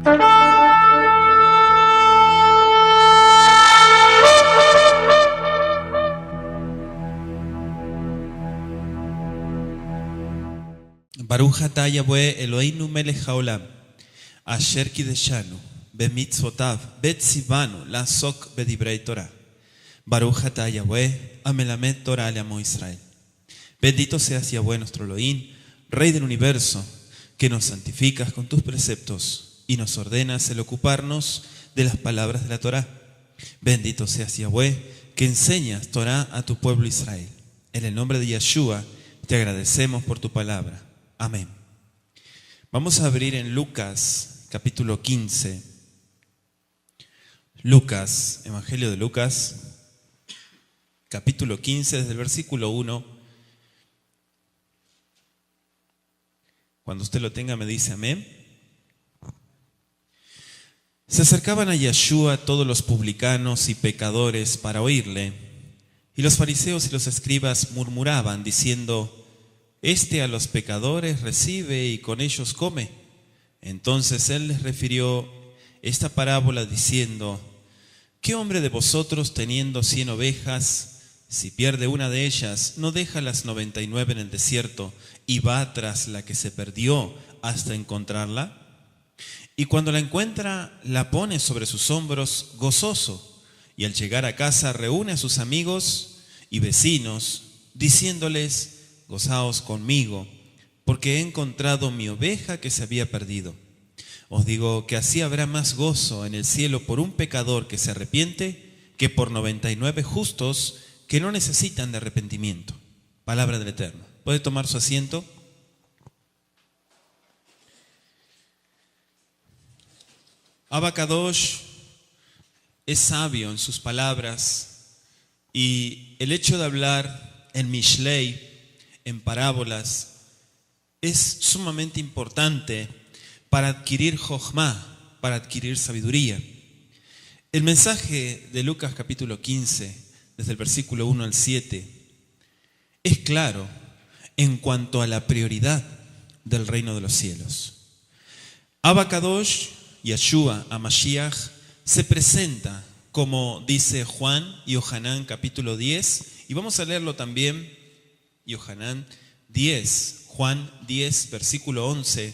Baruch atah Yahweh Eloheinu melech haolam, asher kideshanu, bemitzvotav, betzivanu, la'asok bedivrei Torah. Baruch atah Yahweh, amelamed Torah le'amo Israel. Bendito seas Yahweh nuestro Elohim, Rey del universo, que nos santificas con tus preceptos y nos ordenas el ocuparnos de las palabras de la Torah. Bendito seas Yahweh, que enseñas Torah a tu pueblo Israel. En el nombre de Yeshua te agradecemos por tu palabra. Amén. Vamos a abrir en Lucas, capítulo 15. Lucas, Evangelio de Lucas, capítulo 15, desde el versículo 1. Cuando usted lo tenga me dice amén. Se acercaban a Yeshua todos los publicanos y pecadores para oírle, y los fariseos y los escribas murmuraban diciendo: Este a los pecadores recibe y con ellos come. Entonces él les refirió esta parábola diciendo: ¿Qué hombre de vosotros, teniendo 100 ovejas, si pierde una de ellas, no deja las 99 en el desierto y va tras la que se perdió hasta encontrarla? Y cuando la encuentra, la pone sobre sus hombros gozoso, y al llegar a casa reúne a sus amigos y vecinos, diciéndoles: Gozaos conmigo, porque he encontrado mi oveja que se había perdido. Os digo que así habrá más gozo en el cielo por un pecador que se arrepiente que por 99 justos que no necesitan de arrepentimiento. Palabra del Eterno. ¿Puede tomar su asiento? Abba Kadosh es sabio en sus palabras, y el hecho de hablar en Mishlei, en parábolas, es sumamente importante para adquirir jochma, para adquirir sabiduría. El mensaje de Lucas capítulo 15, desde el versículo 1 al 7, es claro en cuanto a la prioridad del reino de los cielos. Abba Kadosh, Yeshua HaMashiach, se presenta, como dice Juan y Yohanan capítulo 10, y vamos a leerlo también, Yohanan 10, Juan 10, versículo 11,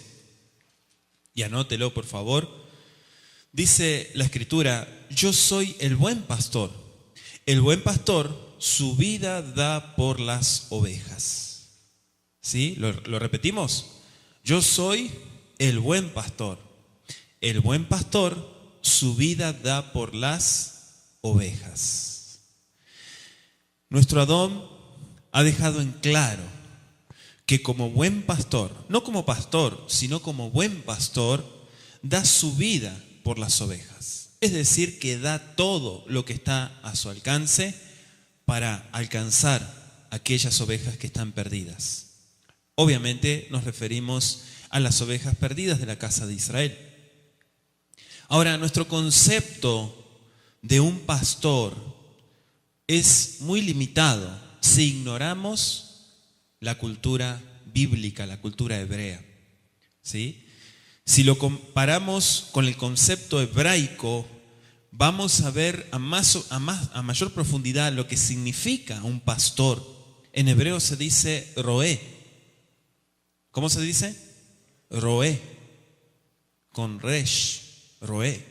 y anótelo por favor. Dice la Escritura: Yo soy el buen pastor. El buen pastor su vida da por las ovejas. ¿Sí? ¿Lo repetimos? Yo soy el buen pastor. El buen pastor su vida da por las ovejas. Nuestro Adón ha dejado en claro que como buen pastor, no como pastor, sino como buen pastor, da su vida por las ovejas. Es decir, que da todo lo que está a su alcance para alcanzar aquellas ovejas que están perdidas. Obviamente nos referimos a las ovejas perdidas de la casa de Israel. Ahora, nuestro concepto de un pastor es muy limitado si ignoramos la cultura bíblica, la cultura hebrea. ¿Sí? Si lo comparamos con el concepto hebraico, vamos a ver a mayor profundidad lo que significa un pastor. En hebreo se dice roé. ¿Cómo se dice? Roé. Con resh, roé.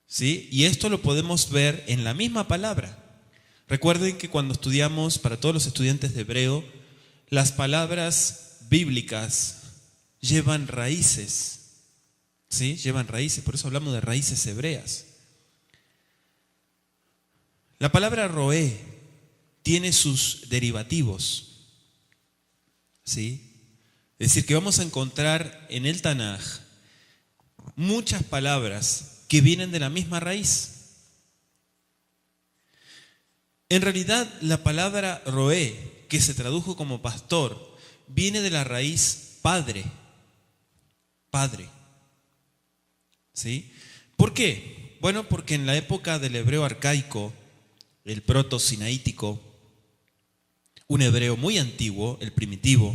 ¿Sí? Y esto lo podemos ver en la misma palabra. Recuerden que cuando estudiamos, para todos los estudiantes de hebreo, las palabras bíblicas llevan raíces. ¿Sí? Llevan raíces, por eso hablamos de raíces hebreas. La palabra roé tiene sus derivativos. ¿Sí? Es decir, que vamos a encontrar en el Tanaj muchas palabras que vienen de la misma raíz. En realidad, la palabra roé, que se tradujo como pastor, viene de la raíz padre. Padre. ¿Sí? ¿Por qué? Bueno, porque en la época del hebreo arcaico, el proto-sinaítico, un hebreo muy antiguo, el primitivo,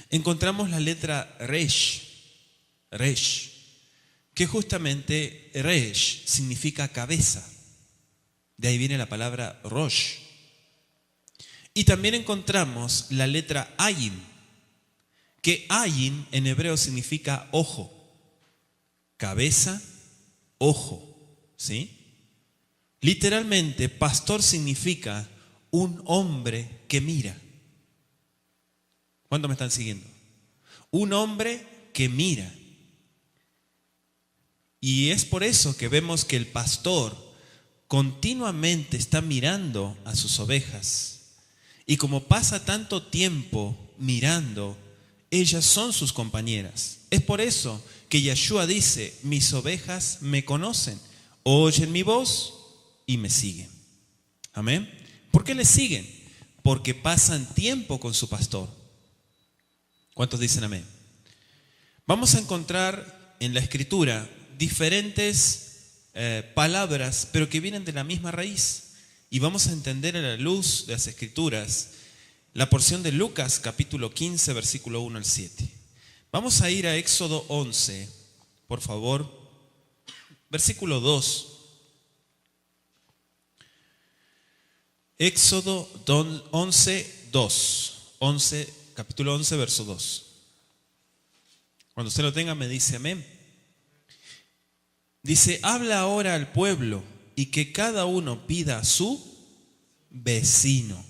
encontramos la letra resh. Resh, que justamente Resh significa cabeza. De ahí viene la palabra Rosh. Y también encontramos la letra Ayin, que Ayin en hebreo significa ojo, cabeza, ojo, ¿sí? Literalmente, pastor significa un hombre que mira. ¿Cuántos me están siguiendo? Un hombre que mira. Y es por eso que vemos que el pastor continuamente está mirando a sus ovejas. Y como pasa tanto tiempo mirando, ellas son sus compañeras. Es por eso que Yeshua dice, mis ovejas me conocen, oyen mi voz y me siguen. Amén. ¿Por qué le siguen? Porque pasan tiempo con su pastor. ¿Cuántos dicen amén? Vamos a encontrar en la Escritura diferentes palabras, pero que vienen de la misma raíz. Y vamos a entender a la luz de las Escrituras la porción de Lucas capítulo 15, versículo 1 al 7. Vamos a ir a Éxodo 11, por favor, versículo 2. Éxodo 11, 2. Capítulo 11, verso 2. Cuando usted lo tenga me dice amén. Dice, habla ahora al pueblo y que cada uno pida a su vecino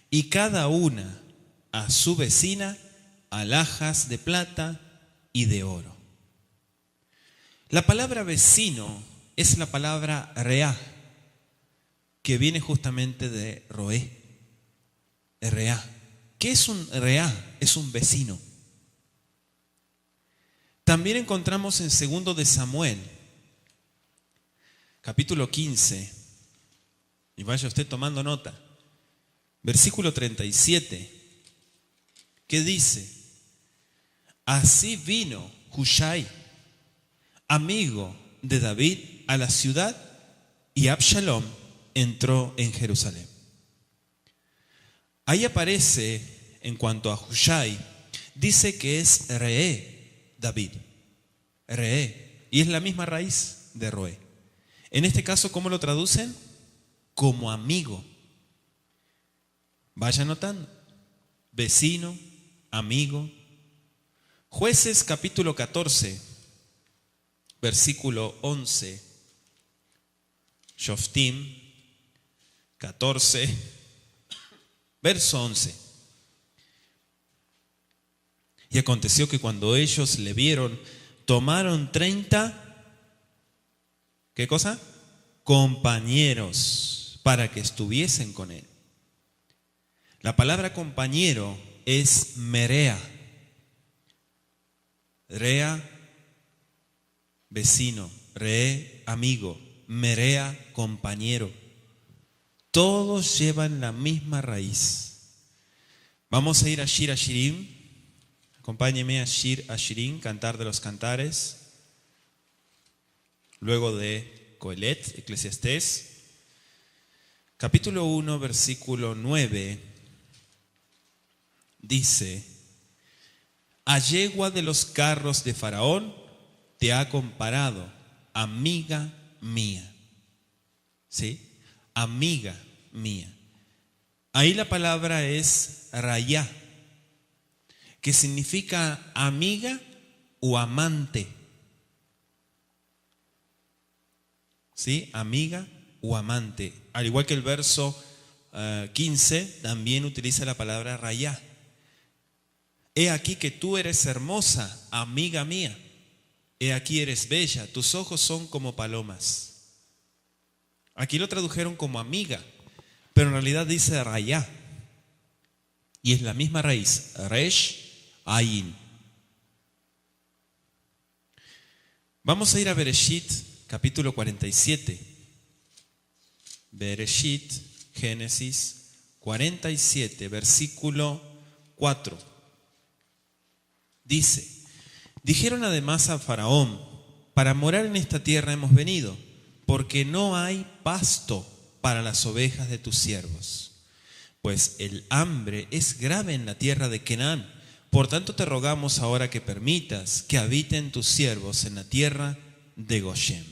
y cada una a su vecina alhajas de plata y de oro. La palabra vecino es la palabra reá, que viene justamente de roé. Reá. ¿Qué es un reá? Es un vecino. También encontramos en 2 de Samuel, capítulo 15, y vaya usted tomando nota, versículo 37, que dice, así vino Hushai, amigo de David, a la ciudad, y Absalom entró en Jerusalén. Ahí aparece, en cuanto a Hushai, dice que es Reé David, Reé, y es la misma raíz de Roé. En este caso, ¿cómo lo traducen? Como amigo. Vaya notando. Vecino, amigo. Jueces capítulo 14, versículo 11. Shoftim 14, verso 11. Y aconteció que cuando ellos le vieron, tomaron 30, ¿qué cosa? Compañeros para que estuviesen con él. La palabra compañero es merea. Rea, vecino. Re, amigo. Merea, compañero. Todos llevan la misma raíz. Vamos a ir a Shir Hashirim. Acompáñeme a Shir Hashirim, Cantar de los Cantares. Luego de Coelet, Eclesiastés. Capítulo 1, versículo 9. Dice, a yegua de los carros de Faraón te ha comparado, amiga mía. ¿Sí? Amiga mía. Ahí la palabra es rayá, que significa amiga o amante. ¿Sí? Amiga o amante. Al igual que el verso 15, también utiliza la palabra rayá. He aquí que tú eres hermosa, amiga mía. He aquí eres bella, tus ojos son como palomas. Aquí lo tradujeron como amiga, pero en realidad dice rayá. Y es la misma raíz, resh, ayin. Vamos a ir a Bereshit, capítulo 47. Bereshit, Génesis 47, versículo 4. Dice, dijeron además a Faraón, para morar en esta tierra hemos venido, porque no hay pasto para las ovejas de tus siervos. Pues el hambre es grave en la tierra de Canaán, Por tanto te rogamos ahora que permitas que habiten tus siervos en la tierra de Goshen.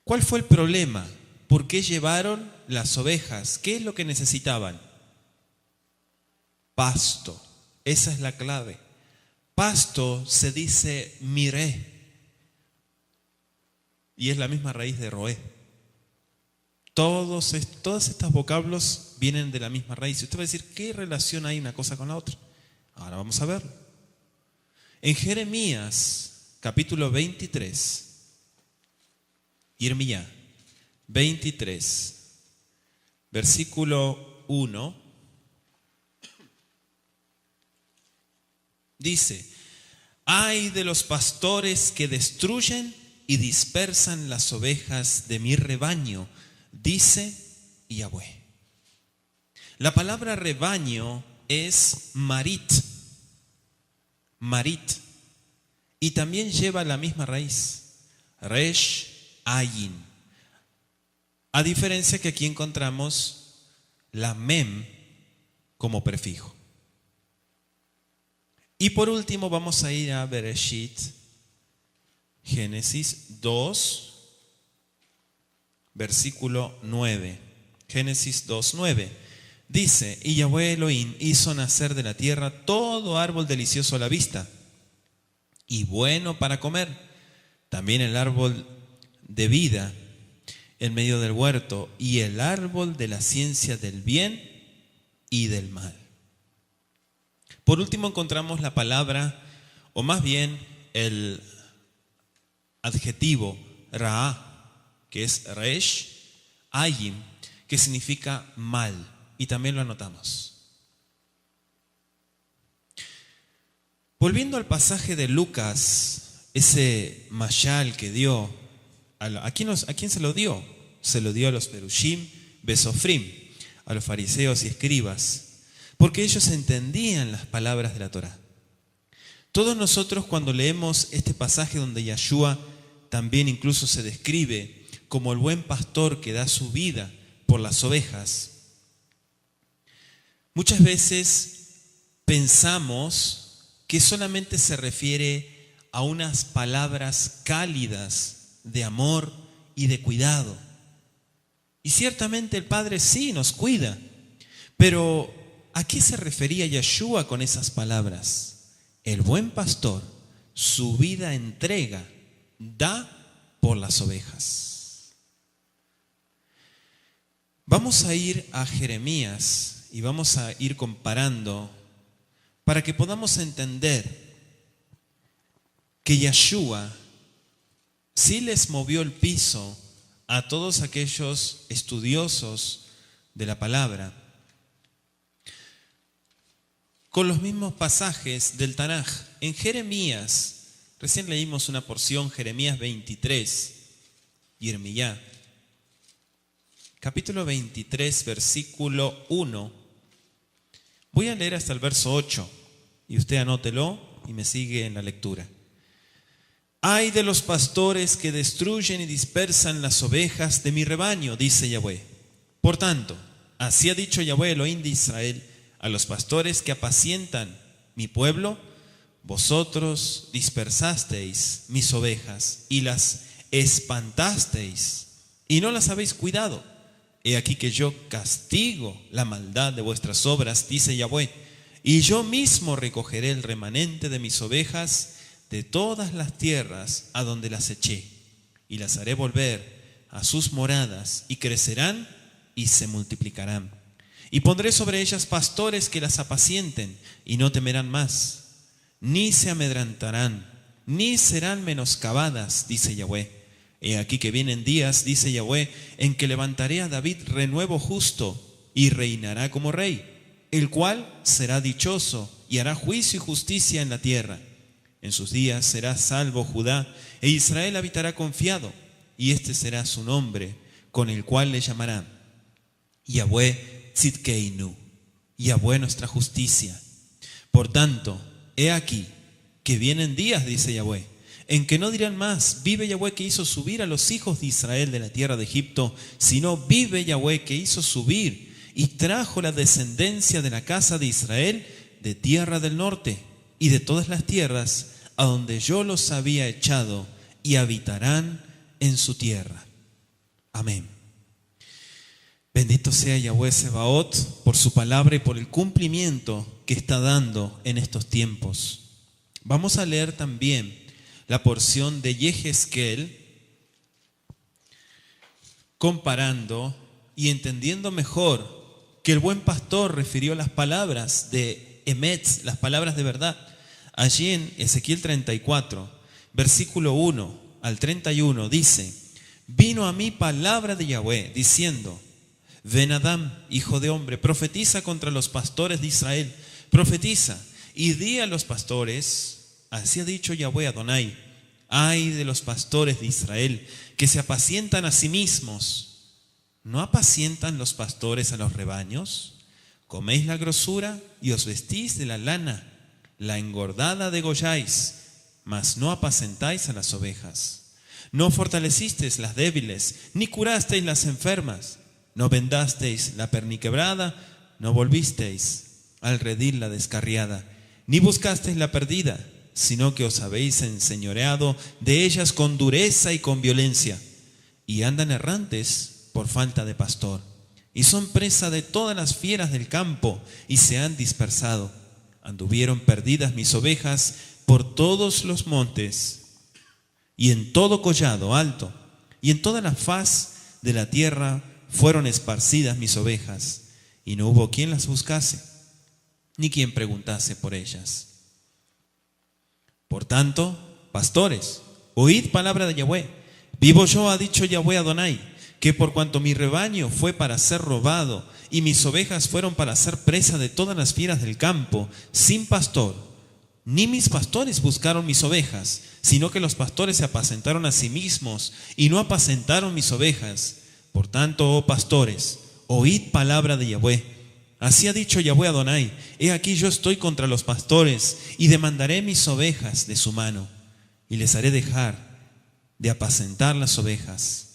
¿Cuál fue el problema? ¿Por qué llevaron las ovejas? ¿Qué es lo que necesitaban? Pasto. Esa es la clave. Pasto se dice miré. Y es la misma raíz de roé. Todos estos vocablos vienen de la misma raíz. Y usted va a decir, ¿qué relación hay una cosa con la otra? Ahora vamos a verlo. En Jeremías, capítulo 23, Jeremías 23, versículo 1, dice: ay de los pastores que destruyen y dispersan las ovejas de mi rebaño, dice Yahweh. La palabra rebaño es marit, y también lleva la misma raíz, resh ayin. A diferencia que aquí encontramos la mem como prefijo. Y por último vamos a ir a Bereshit, Génesis 2, versículo 9. Génesis 2, 9. Dice: y Yahweh Elohim hizo nacer de la tierra todo árbol delicioso a la vista y bueno para comer, también el árbol de vida en medio del huerto y el árbol de la ciencia del bien y del mal. Por último encontramos la palabra, o más bien el adjetivo Ra, que es Resh Ayim, que significa mal, y también lo anotamos. Volviendo al pasaje de Lucas, ese mashal que dio, ¿a quién se lo dio? Se lo dio a los Perushim, Besofrim, a los fariseos y escribas, porque ellos entendían las palabras de la Torá. Todos nosotros, cuando leemos este pasaje donde Yahshua también incluso se describe como el buen pastor que da su vida por las ovejas, muchas veces pensamos que solamente se refiere a unas palabras cálidas de amor y de cuidado. Y ciertamente el Padre sí nos cuida, pero ¿a qué se refería Yahshua con esas palabras? El buen pastor su vida entrega, da por las ovejas. Vamos a ir a Jeremías y vamos a ir comparando para que podamos entender que Yahshua sí les movió el piso a todos aquellos estudiosos de la palabra con los mismos pasajes del Tanaj. En Jeremías, recién leímos una porción, Jeremías 23, Jeremías, capítulo 23, versículo 1. Voy a leer hasta el verso 8 y usted anótelo y me sigue en la lectura. Ay de los pastores que destruyen y dispersan las ovejas de mi rebaño, dice Yahweh. Por tanto, así ha dicho Yahweh Elohim de Israel a los pastores que apacientan mi pueblo: vosotros dispersasteis mis ovejas y las espantasteis y no las habéis cuidado. He aquí que yo castigo la maldad de vuestras obras, dice Yahweh, y yo mismo recogeré el remanente de mis ovejas de todas las tierras a donde las eché, y las haré volver a sus moradas, y crecerán y se multiplicarán. Y pondré sobre ellas pastores que las apacienten, y no temerán más, ni se amedrentarán, ni serán menoscabadas, dice Yahweh. He aquí que vienen días, dice Yahweh, en que levantaré a David renuevo justo, y reinará como rey, el cual será dichoso, y hará juicio y justicia en la tierra. En sus días será salvo Judá, e Israel habitará confiado, y este será su nombre, con el cual le llamarán Yahweh Tzidkeinu, Yahweh nuestra justicia. Por tanto, he aquí que vienen días, dice Yahweh, en que no dirán más: vive Yahweh que hizo subir a los hijos de Israel de la tierra de Egipto, sino vive Yahweh que hizo subir y trajo la descendencia de la casa de Israel de tierra del norte y de todas las tierras a donde yo los había echado, y habitarán en su tierra. Amén. Bendito sea Yahweh Sebaot por su palabra y por el cumplimiento que está dando en estos tiempos. Vamos a leer también la porción de Yehezkel, comparando y entendiendo mejor que el buen pastor refirió las palabras de Emet, las palabras de verdad. Allí en Ezequiel 34, versículo 1 al 31 dice: vino a mí palabra de Yahweh diciendo: ven Adam, hijo de hombre, profetiza contra los pastores de Israel, profetiza y di a los pastores, así ha dicho Yahweh Adonai: ay de los pastores de Israel, que se apacientan a sí mismos. ¿No apacientan los pastores a los rebaños? Coméis la grosura y os vestís de la lana, la engordada degolláis, mas no apacentáis a las ovejas. No fortalecisteis las débiles, ni curasteis las enfermas. No vendasteis la perniquebrada, no volvisteis al redil la descarriada, ni buscasteis la perdida, sino que os habéis enseñoreado de ellas con dureza y con violencia, y andan errantes por falta de pastor, y son presa de todas las fieras del campo, y se han dispersado. Anduvieron perdidas mis ovejas por todos los montes, y en todo collado alto, y en toda la faz de la tierra fueron esparcidas mis ovejas, y no hubo quien las buscase, ni quien preguntase por ellas. Por tanto, pastores, oíd palabra de Yahweh. Vivo yo, ha dicho Yahweh Adonai, que por cuanto mi rebaño fue para ser robado, y mis ovejas fueron para ser presa de todas las fieras del campo, sin pastor, ni mis pastores buscaron mis ovejas, sino que los pastores se apacentaron a sí mismos, y no apacentaron mis ovejas. Por tanto, oh pastores, oíd palabra de Yahweh. Así ha dicho Yahweh Adonai: he aquí yo estoy contra los pastores, y demandaré mis ovejas de su mano, y les haré dejar de apacentar las ovejas.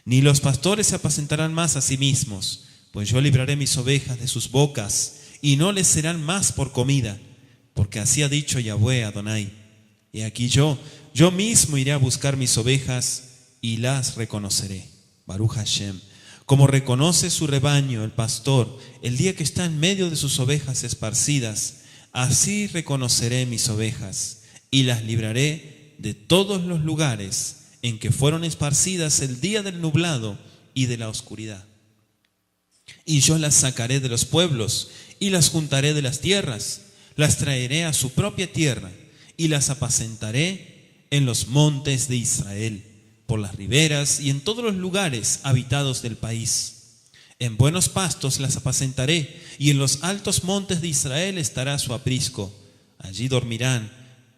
Ni los pastores se apacentarán más a sí mismos, pues yo libraré mis ovejas de sus bocas, y no les serán más por comida, porque así ha dicho Yahweh Adonai: he aquí yo mismo iré a buscar mis ovejas, y las reconoceré. Baruch Hashem. Como reconoce su rebaño el pastor el día que está en medio de sus ovejas esparcidas, así reconoceré mis ovejas, y las libraré de todos los lugares en que fueron esparcidas el día del nublado y de la oscuridad. Y yo las sacaré de los pueblos, y las juntaré de las tierras, las traeré a su propia tierra, y las apacentaré en los montes de Israel, por las riberas y en todos los lugares habitados del país. En buenos pastos las apacentaré, y en los altos montes de Israel estará su aprisco. Allí dormirán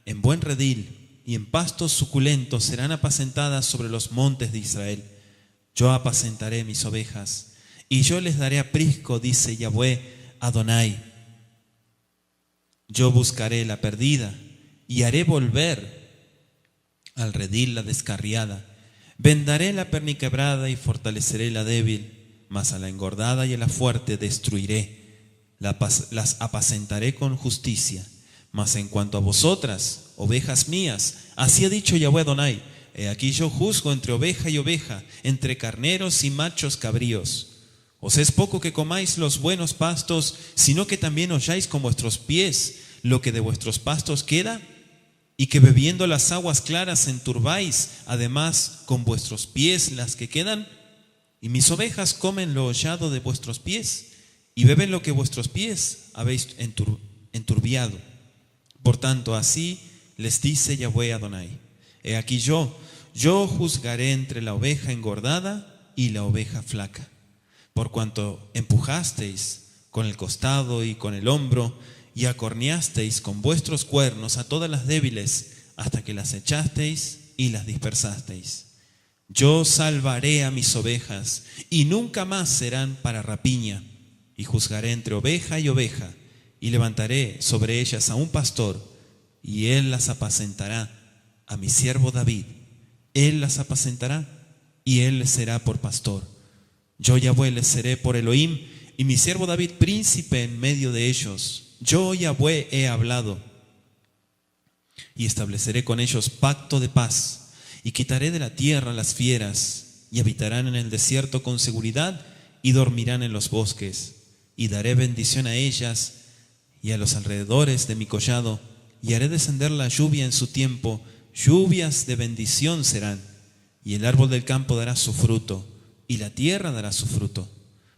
en buen redil, y en pastos suculentos serán apacentadas sobre los montes de Israel. Yo apacentaré mis ovejas, y yo les daré aprisco, dice Yahweh Adonai. Yo buscaré la perdida, y haré volver al redil la descarriada. Vendaré la perniquebrada y fortaleceré la débil, mas a la engordada y a la fuerte destruiré. Las apacentaré con justicia. Mas en cuanto a vosotras, ovejas mías, así ha dicho Yahweh Adonai: he aquí yo juzgo entre oveja y oveja, entre carneros y machos cabríos. Os es poco que comáis los buenos pastos, sino que también holláis con vuestros pies lo que de vuestros pastos queda, y que bebiendo las aguas claras enturbáis, además con vuestros pies las que quedan. Y mis ovejas comen lo hollado de vuestros pies, y beben lo que vuestros pies habéis enturbiado. Por tanto, así les dice Yahweh Adonai: he aquí yo juzgaré entre la oveja engordada y la oveja flaca. Por cuanto empujasteis con el costado y con el hombro, y acorneasteis con vuestros cuernos a todas las débiles, hasta que las echasteis y las dispersasteis. Yo salvaré a mis ovejas, y nunca más serán para rapiña, y juzgaré entre oveja y oveja, y levantaré sobre ellas a un pastor, y él las apacentará, a mi siervo David. Él las apacentará, y él les será por pastor. Yo Yahweh les seré por Elohim, y mi siervo David príncipe en medio de ellos. Yo, Yahweh, he hablado y estableceré con ellos pacto de paz y quitaré de la tierra las fieras y habitarán en el desierto con seguridad y dormirán en los bosques y daré bendición a ellas y a los alrededores de mi collado y haré descender la lluvia en su tiempo, lluvias de bendición serán y el árbol del campo dará su fruto y la tierra dará su fruto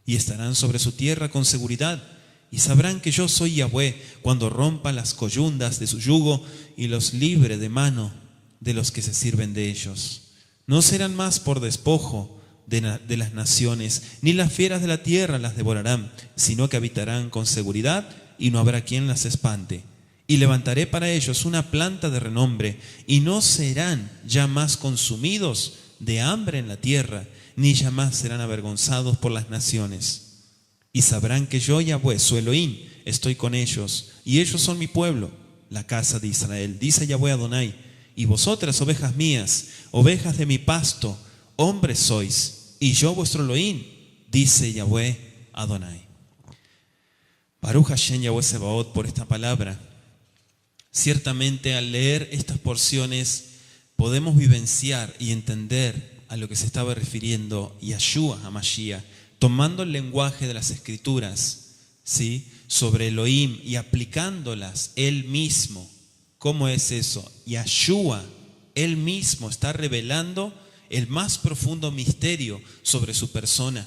y estarán sobre su tierra con seguridad. Y sabrán que yo soy Yahweh cuando rompa las coyundas de su yugo y los libre de mano de los que se sirven de ellos. No serán más por despojo de las naciones, ni las fieras de la tierra las devorarán, sino que habitarán con seguridad y no habrá quien las espante. Y levantaré para ellos una planta de renombre y no serán ya más consumidos de hambre en la tierra, ni ya más serán avergonzados por las naciones. Y sabrán que yo, Yahweh, su Elohim, estoy con ellos, y ellos son mi pueblo, la casa de Israel. Dice Yahweh Adonai, y vosotras, ovejas mías, ovejas de mi pasto, hombres sois, y yo vuestro Elohim, dice Yahweh Adonai. Baruch Hashem Yahweh Sebaot por esta palabra. Ciertamente al leer estas porciones podemos vivenciar y entender a lo que se estaba refiriendo Yahshua HaMashiach, tomando el lenguaje de las Escrituras, ¿sí?, sobre Elohim y aplicándolas él mismo. ¿Cómo es eso? Yahshua, él mismo, está revelando el más profundo misterio sobre su persona.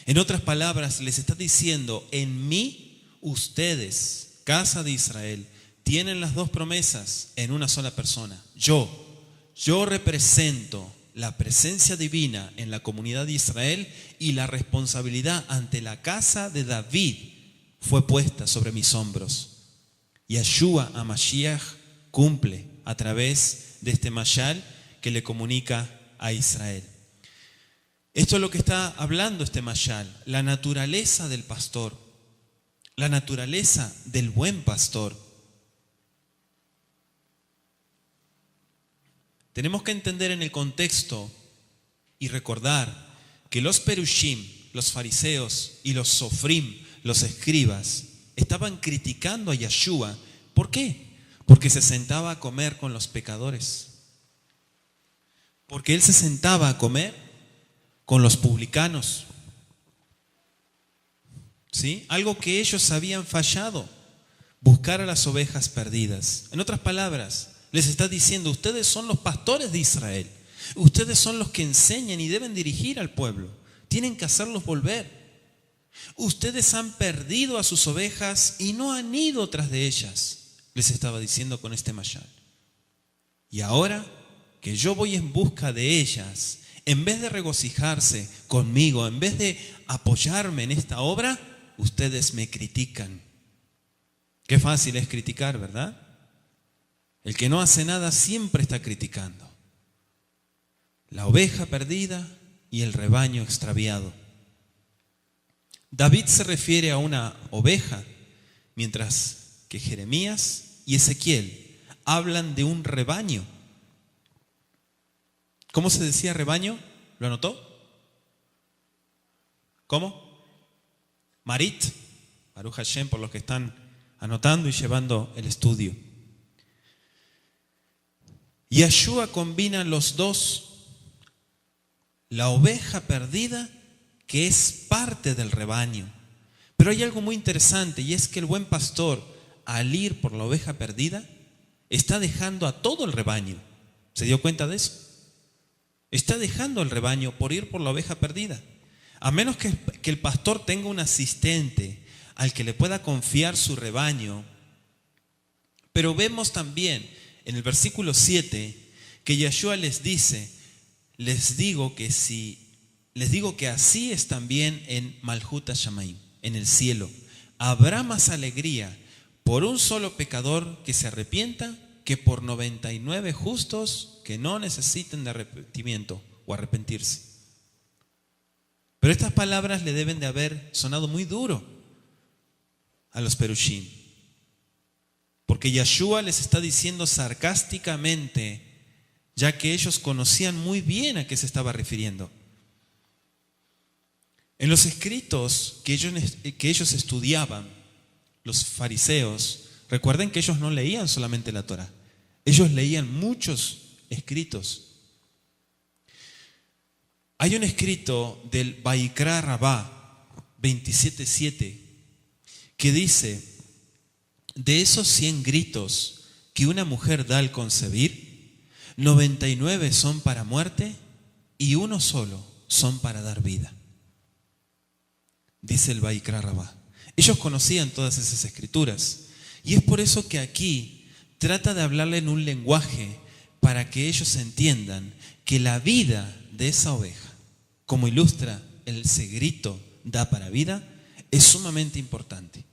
En otras palabras, les está diciendo, en mí ustedes, casa de Israel, tienen las dos promesas en una sola persona. Yo represento la presencia divina en la comunidad de Israel y la responsabilidad ante la casa de David fue puesta sobre mis hombros. Yahshua HaMashiach cumple a través de este mashal que le comunica a Israel. Esto es lo que está hablando este mashal, la naturaleza del pastor, la naturaleza del buen pastor. Tenemos que entender en el contexto y recordar que los perushim, los fariseos y los sofrim, los escribas, estaban criticando a Yahshua. ¿Por qué? Porque se sentaba a comer con los pecadores. Porque él se sentaba a comer con los publicanos. ¿Sí? Algo que ellos habían fallado, buscar a las ovejas perdidas. En otras palabras, les está diciendo, ustedes son los pastores de Israel. Ustedes son los que enseñan y deben dirigir al pueblo. Tienen que hacerlos volver. Ustedes han perdido a sus ovejas y no han ido tras de ellas. Les estaba diciendo con este mashal. Y ahora que yo voy en busca de ellas, en vez de regocijarse conmigo, en vez de apoyarme en esta obra, ustedes me critican. Qué fácil es criticar, ¿verdad? El que no hace nada siempre está criticando. La oveja perdida y el rebaño extraviado. David se refiere a una oveja, mientras que Jeremías y Ezequiel hablan de un rebaño. ¿Cómo se decía rebaño? ¿Lo anotó? ¿Cómo? Marit. Baruch Hashem por los que están anotando y llevando el estudio. Yahshua combina los dos, la oveja perdida, que es parte del rebaño. Pero hay algo muy interesante, y es que el buen pastor, al ir por la oveja perdida, está dejando a todo el rebaño. ¿Se dio cuenta de eso? Está dejando el rebaño por ir por la oveja perdida. A menos que el pastor tenga un asistente al que le pueda confiar su rebaño. Pero vemos también en el versículo 7 que Yahshua les dice, les digo que así es también en Malhut HaShamayim, en el cielo. Habrá más alegría por un solo pecador que se arrepienta que por 99 justos que no necesiten de arrepentimiento o arrepentirse. Pero estas palabras le deben de haber sonado muy duro a los perushim, porque Yahshua les está diciendo sarcásticamente, ya que ellos conocían muy bien a qué se estaba refiriendo. En los escritos que ellos estudiaban, los fariseos, recuerden que ellos no leían solamente la Torá, ellos leían muchos escritos. Hay un escrito del Vaikra Rabá 27:7 que dice: de esos 100 gritos que una mujer da al concebir, 99 son para muerte y uno solo son para dar vida. Dice el Vaikra Rabá. Ellos conocían todas esas escrituras y es por eso que aquí trata de hablarle en un lenguaje para que ellos entiendan que la vida de esa oveja, como ilustra ese grito da para vida, es sumamente importante.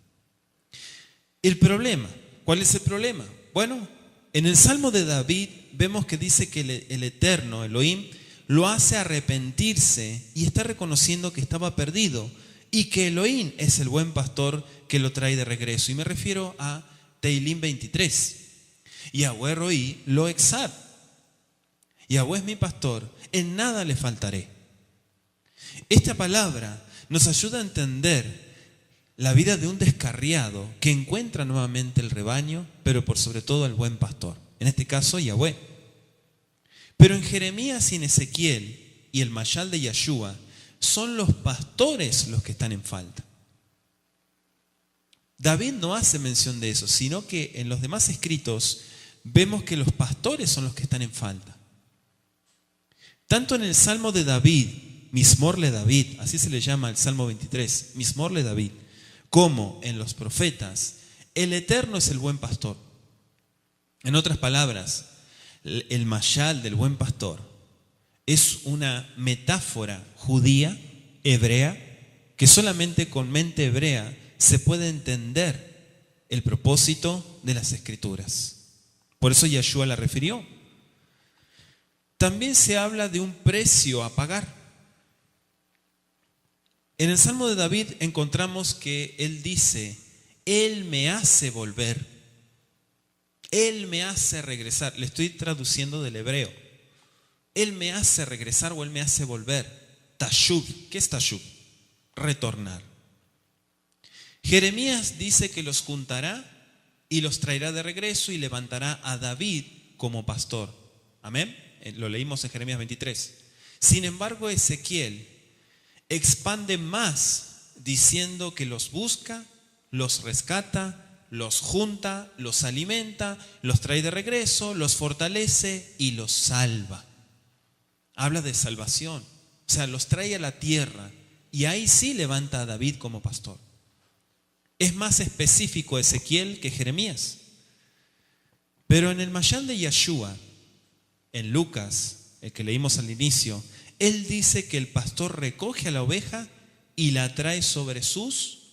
El problema, ¿cuál es el problema? Bueno, en el Salmo de David vemos que dice que el Eterno, Elohim, lo hace arrepentirse y está reconociendo que estaba perdido y que Elohim es el buen pastor que lo trae de regreso. Y me refiero a Tehilim 23. Yahweh Roí lo exar. Yahweh es mi pastor, en nada le faltaré. Esta palabra nos ayuda a entender la vida de un descarriado que encuentra nuevamente el rebaño, pero por sobre todo al buen pastor, en este caso Yahweh. Pero en Jeremías y en Ezequiel y el Mashal de Yeshua son los pastores los que están en falta. David no hace mención de eso, sino que en los demás escritos vemos que los pastores son los que están en falta. Tanto en el Salmo de David, Mismor le David, así se le llama el Salmo 23, Mismor le David, como en los profetas, el Eterno es el buen pastor. En otras palabras, el mashal del buen pastor es una metáfora judía, hebrea, que solamente con mente hebrea se puede entender el propósito de las Escrituras. Por eso Yeshua la refirió. También se habla de un precio a pagar. En el Salmo de David encontramos que él dice: Él me hace volver, Él me hace regresar. Le estoy traduciendo del hebreo. Él me hace regresar o Él me hace volver. Tashub. ¿Qué es Tashub? Retornar. Jeremías dice que los juntará y los traerá de regreso y levantará a David como pastor. Amén. Lo leímos en Jeremías 23. Sin embargo, Ezequiel expande más diciendo que los busca, los rescata, los junta, los alimenta, los trae de regreso, los fortalece y los salva. Habla de salvación, o sea, los trae a la tierra y ahí sí levanta a David como pastor. Es más específico Ezequiel que Jeremías. Pero en el Mashal de Yeshua, en Lucas, el que leímos al inicio, él dice que el pastor recoge a la oveja y la trae sobre sus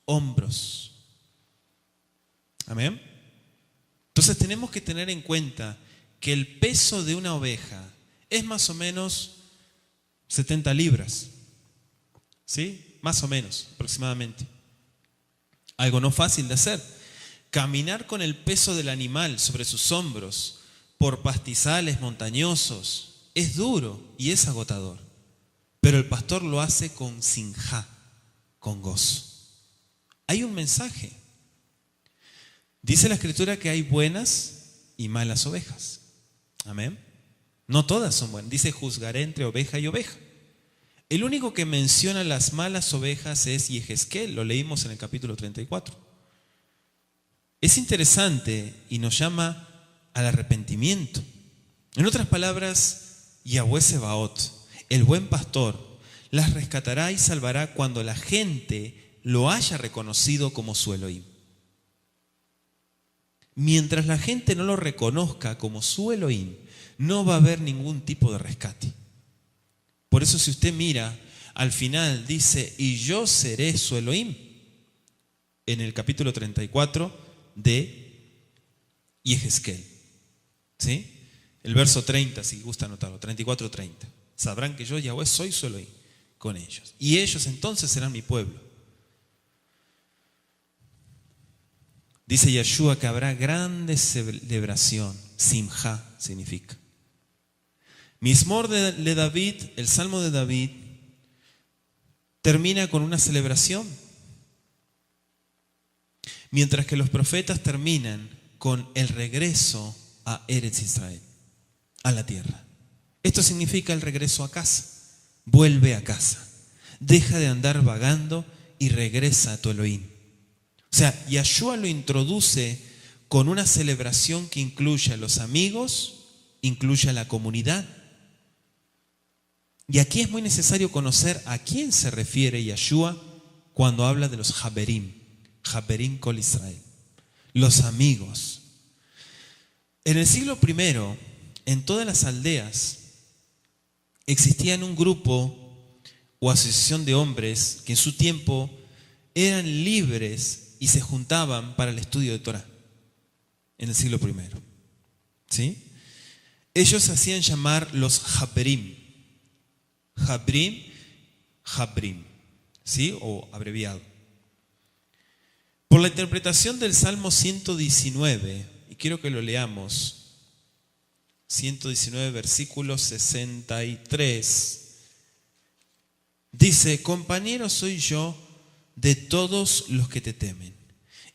hombros. Amén. Entonces tenemos que tener en cuenta que el peso de una oveja es más o menos 70 libras. ¿Sí? Más o menos, aproximadamente. Algo no fácil de hacer. Caminar con el peso del animal sobre sus hombros por pastizales montañosos es duro y es agotador, pero el pastor lo hace con sinjá, con gozo. Hay un mensaje. Dice la Escritura que hay buenas y malas ovejas. Amén. No todas son buenas. Dice: juzgaré entre oveja y oveja. El único que menciona las malas ovejas es Yehezkel, lo leímos en el capítulo 34. Es interesante y nos llama al arrepentimiento. En otras palabras, Yahweh Sebaot, el buen pastor, las rescatará y salvará cuando la gente lo haya reconocido como su Elohim. Mientras la gente no lo reconozca como su Elohim, no va a haber ningún tipo de rescate. Por eso, si usted mira, al final dice: y yo seré su Elohim, en el capítulo 34 de Yehezkel. ¿Sí? El verso 30, si gusta anotarlo, 34:30. Sabrán que yo, Yahweh, soy su Elohim con ellos. Y ellos entonces serán mi pueblo. Dice Yeshua que habrá grande celebración. Simjá significa. Mismor de David, el Salmo de David, termina con una celebración. mientras que los profetas terminan con el regreso a Eretz Israel, a la tierra. Esto significa el regreso a casa. Vuelve a casa. Deja de andar vagando y regresa a tu Elohim. O sea, Yahshua lo introduce con una celebración que incluye a los amigos, incluye a la comunidad. Y aquí es muy necesario conocer a quién se refiere Yahshua cuando habla de los Haberim, Haberim Kol Israel, los amigos. En el siglo I, en todas las aldeas, existían un grupo o asociación de hombres que en su tiempo eran libres y se juntaban para el estudio de Torah, en el siglo I. ¿Sí? Ellos se hacían llamar los Haberim. Habrim, ¿sí? O abreviado. Por la interpretación del Salmo 119, y quiero que lo leamos, 119, versículo 63, dice: compañero soy yo de todos los que te temen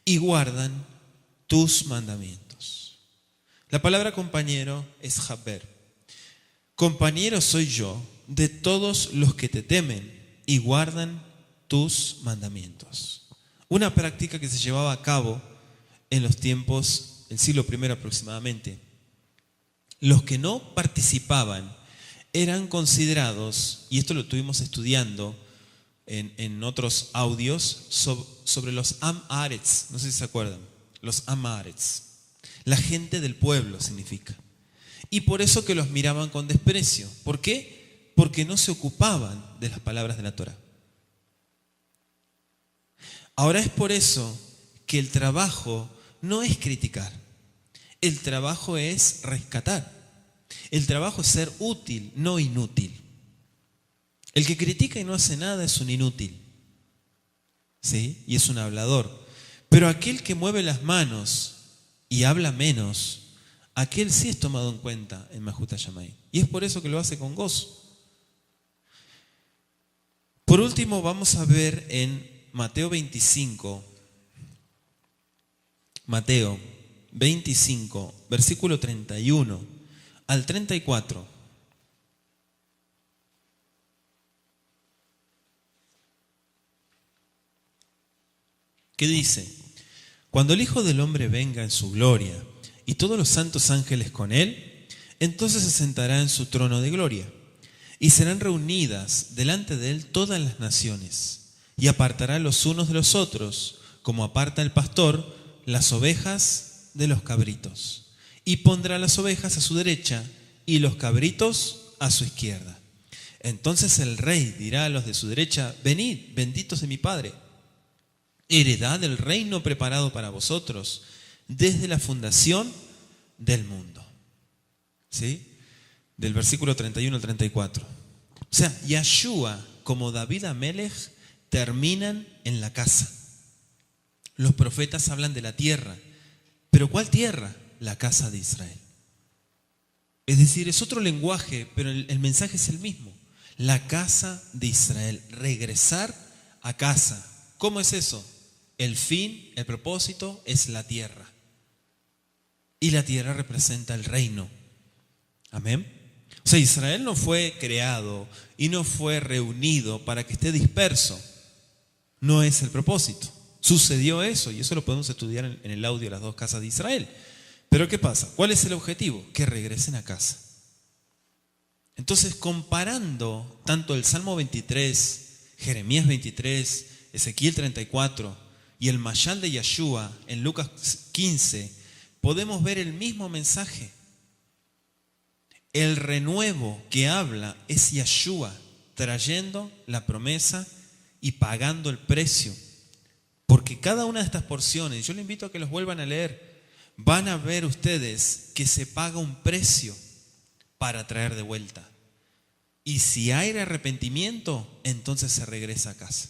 y guardan tus mandamientos. La palabra compañero es haber. Compañero soy yo de todos los que te temen y guardan tus mandamientos. Una práctica que se llevaba a cabo en los tiempos del siglo I aproximadamente. Los que no participaban eran considerados, y esto lo estuvimos estudiando en otros audios, sobre los Am Haaretz, no sé si se acuerdan, los Am Haaretz. La gente del pueblo significa. Y por eso que los miraban con desprecio. ¿Por qué? Porque no se ocupaban de las palabras de la Torah. Ahora es por eso que el trabajo no es criticar. El trabajo es rescatar. El trabajo es ser útil, no inútil. El que critica y no hace nada es un inútil, ¿sí? Y es un hablador. Pero aquel que mueve las manos y habla menos, aquel sí es tomado en cuenta en Mahuta Yamai. Y es por eso que lo hace con gozo. Por último, vamos a ver en Mateo 25, versículo 31 al 34. ¿Qué dice? Cuando el Hijo del Hombre venga en su gloria y todos los santos ángeles con él, entonces se sentará en su trono de gloria. Y serán reunidas delante de él todas las naciones, y apartará los unos de los otros, como aparta el pastor las ovejas de los cabritos. Y pondrá las ovejas a su derecha y los cabritos a su izquierda. Entonces el rey dirá a los de su derecha: venid, benditos de mi Padre, heredad del reino preparado para vosotros desde la fundación del mundo. ¿Sí? Del versículo 31 al 34. O sea, Yahshua como David Amelech terminan en la casa. Los profetas hablan de la tierra. ¿Pero cuál tierra? La casa de Israel. Es decir, es otro lenguaje, pero el mensaje es el mismo. La casa de Israel. Regresar a casa. ¿Cómo es eso? El fin, el propósito es la tierra. Y la tierra representa el reino. Amén. O sea, Israel no fue creado y no fue reunido para que esté disperso. No es el propósito. Sucedió eso y eso lo podemos estudiar en el audio de las dos casas de Israel. Pero ¿qué pasa? ¿Cuál es el objetivo? Que regresen a casa. Entonces, comparando tanto el Salmo 23, Jeremías 23, Ezequiel 34 y el Mashal de Yahshua en Lucas 15, podemos ver el mismo mensaje. El renuevo que habla es Yahshua trayendo la promesa y pagando el precio. Porque cada una de estas porciones, yo les invito a que los vuelvan a leer, van a ver ustedes que se paga un precio para traer de vuelta. Y si hay arrepentimiento, entonces se regresa a casa.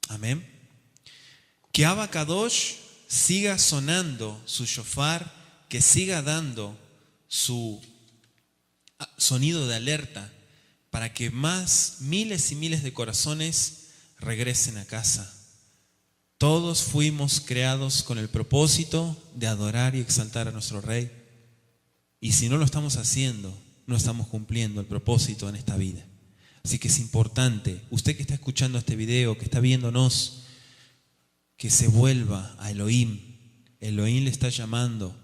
Amén. Que Abba Kadosh siga sonando su shofar, que siga dando su sonido de alerta para que más miles y miles de corazones regresen a casa Todos fuimos creados con el propósito de adorar y exaltar a nuestro Rey. Y si no lo estamos haciendo, no estamos cumpliendo el propósito en esta vida. Así que es importante, usted que está escuchando este video, que está viéndonos, que se vuelva a Elohim. Elohim le está llamando.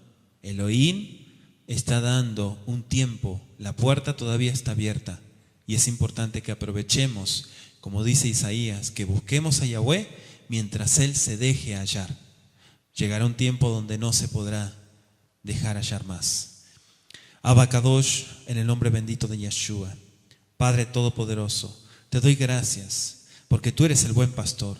Elohim está dando un tiempo. La puerta todavía está abierta. Y es importante que aprovechemos, como dice Isaías, que busquemos a Yahweh mientras Él se deje hallar. Llegará un tiempo donde no se podrá dejar hallar más. Abba Kadosh, en el nombre bendito de Yeshua. Padre Todopoderoso, te doy gracias porque tú eres el buen pastor,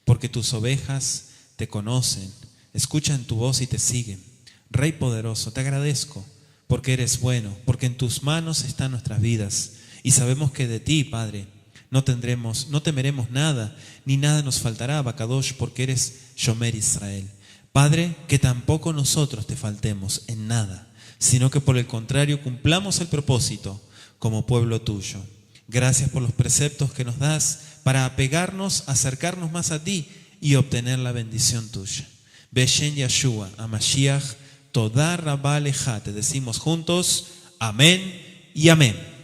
porque tus ovejas te conocen, escuchan tu voz y te siguen. Rey poderoso, te agradezco porque eres bueno, porque en tus manos están nuestras vidas y sabemos que de ti, Padre, no temeremos nada, ni nada nos faltará, Abba Kadosh, porque eres Shomer Israel. Padre, que tampoco nosotros te faltemos en nada, sino que por el contrario cumplamos el propósito como pueblo tuyo. Gracias por los preceptos que nos das para apegarnos, acercarnos más a ti y obtener la bendición tuya. Beshen Yeshua, Amashiach, Todá Rabá Leja. Te decimos juntos, amén y amén.